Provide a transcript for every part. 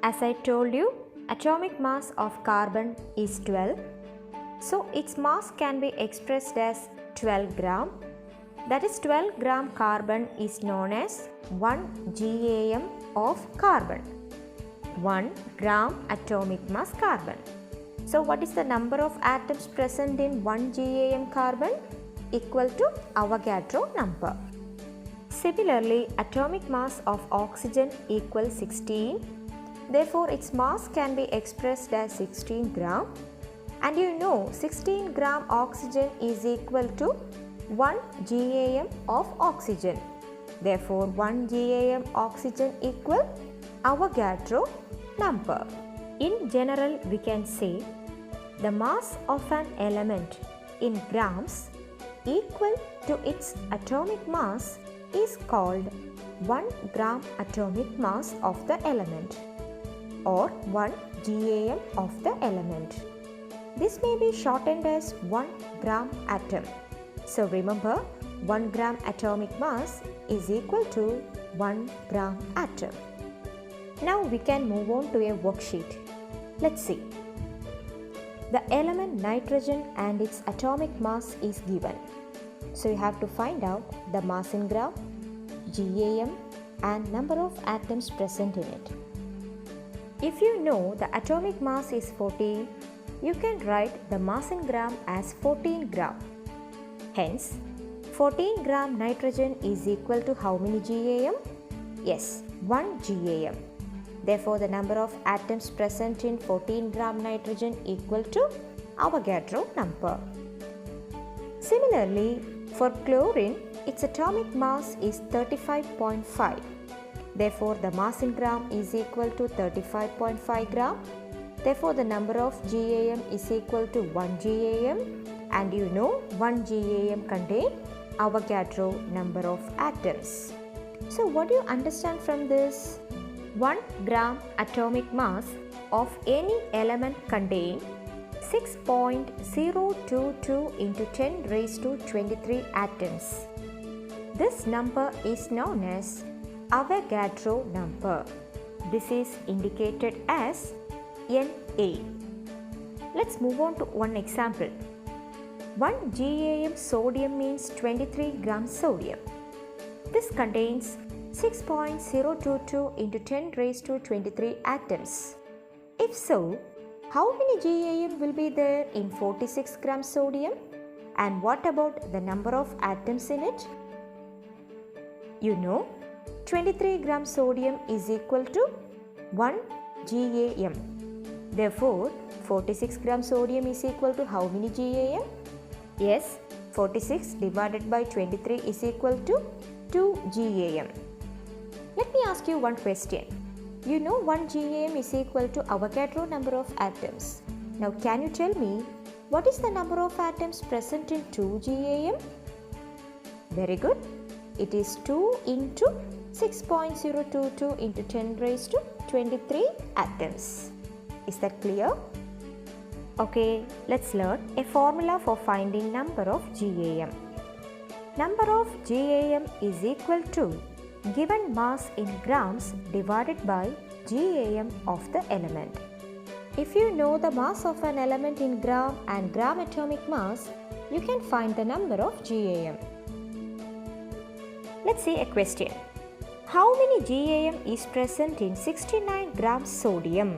As I told you, atomic mass of carbon is 12. So its mass can be expressed as 12 gram. That is 12 gram carbon is known as 1 GAM of carbon. 1 gram atomic mass carbon. So what is the number of atoms present in 1 GAM carbon? Equal to Avogadro number. Similarly, atomic mass of oxygen equals 16. Therefore, its mass can be expressed as 16 gram. And you know 16 gram oxygen is equal to 1 GAM of oxygen. Therefore, 1 GAM oxygen equal Avogadro number. In general, we can say the mass of an element in grams equal to its atomic mass is called 1 gram atomic mass of the element or 1 GAM of the element. This may be shortened as 1 gram atom. So remember, 1 gram atomic mass is equal to 1 gram atom. Now we can move on to a worksheet. Let's see. The element nitrogen and its atomic mass is given. So you have to find out the mass in gram, GAM and number of atoms present in it. If you know the atomic mass is 14, you can write the mass in gram as 14 gram. Hence, 14 gram nitrogen is equal to how many GAM? Yes, 1 GAM. Therefore, the number of atoms present in 14 gram nitrogen equal to Avogadro number. Similarly, for chlorine, its atomic mass is 35.5. Therefore, the mass in gram is equal to 35.5 gram. Therefore, the number of GAM is equal to 1 GAM, and you know 1 GAM contains Avogadro number of atoms. So, what do you understand from this? 1 gram atomic mass of any element contains 6.022 into 10 raised to 23 atoms. This number is known as Avogadro number. This is indicated as Na. Let's move on to one example. 1 GAM sodium means 23 grams sodium. This contains 6.022 into 10 raised to 23 atoms. If so, how many GAM will be there in 46 grams sodium? And what about the number of atoms in it? You know, 23 grams sodium is equal to 1 GAM. Therefore, 46 grams sodium is equal to how many GAM? Yes, 46 divided by 23 is equal to 2 GAM. Let me ask you one question. You know 1 GAM is equal to Avogadro number of atoms. Now can you tell me what is the number of atoms present in 2 GAM? Very good. It is 2 into 6.022 into 10 raised to 23 atoms. Is that clear? Okay, let's learn a formula for finding number of GAM. Number of GAM is equal to given mass in grams divided by GAM of the element. If you know the mass of an element in gram and gram atomic mass, you can find the number of GAM. Let's see a question. How many GAM is present in 69 grams sodium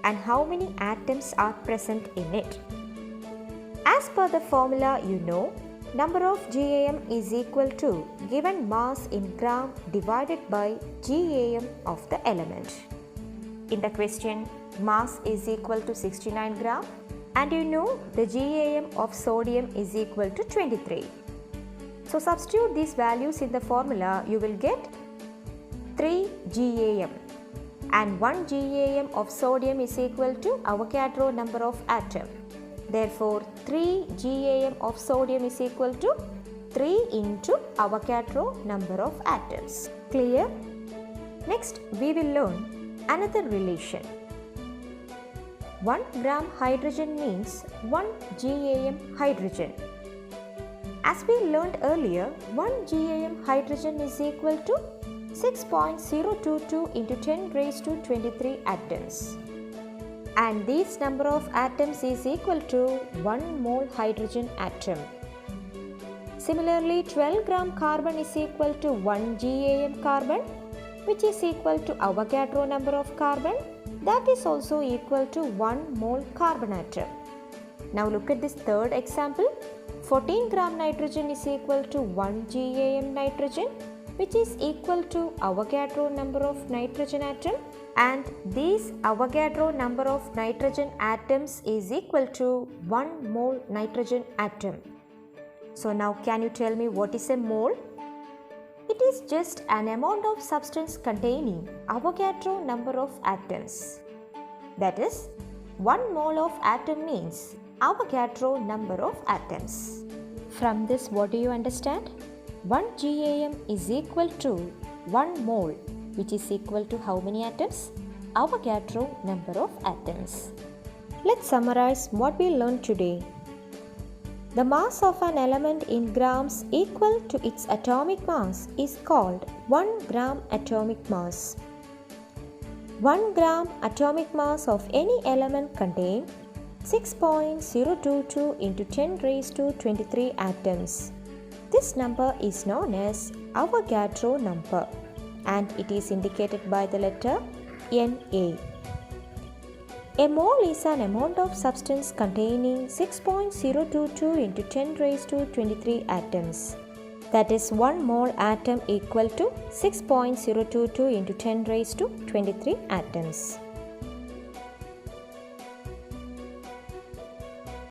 and how many atoms are present in it? As per the formula, you know number of GAM is equal to given mass in gram divided by GAM of the element. In the question, mass is equal to 69 gram and you know the GAM of sodium is equal to 23. So substitute these values in the formula, you will get 3 GAM and 1 GAM of sodium is equal to Avogadro number of atom. Therefore, 3 GAM of sodium is equal to 3 into Avogadro number of atoms. Clear? Next, we will learn another relation. 1 gram hydrogen means 1 GAM hydrogen. As we learned earlier, 1 GAM hydrogen is equal to 6.022 into 10 raised to 23 atoms. And this number of atoms is equal to 1 mole hydrogen atom. Similarly, 12 gram carbon is equal to 1 GAM carbon, which is equal to Avogadro number of carbon, that is also equal to 1 mole carbon atom. Now look at this third example. 14 gram nitrogen is equal to 1 GAM nitrogen, which is equal to Avogadro number of nitrogen atom, and this Avogadro number of nitrogen atoms is equal to 1 mole nitrogen atom. So now can you tell me what is a mole? It is just an amount of substance containing Avogadro number of atoms. That is, 1 mole of atom means Avogadro number of atoms. From this, what do you understand? 1 GAM is equal to 1 mole, which is equal to how many atoms? Avogadro number of atoms. Let's summarize what we learned today. The mass of an element in grams equal to its atomic mass is called 1 gram atomic mass. 1 gram atomic mass of any element contains 6.022 into 10 raised to 23 atoms. This number is known as Avogadro number, and it is indicated by the letter Na. A mole is an amount of substance containing 6.022 into 10 raised to 23 atoms. That is, 1 mole atom equal to 6.022 into 10 raised to 23 atoms.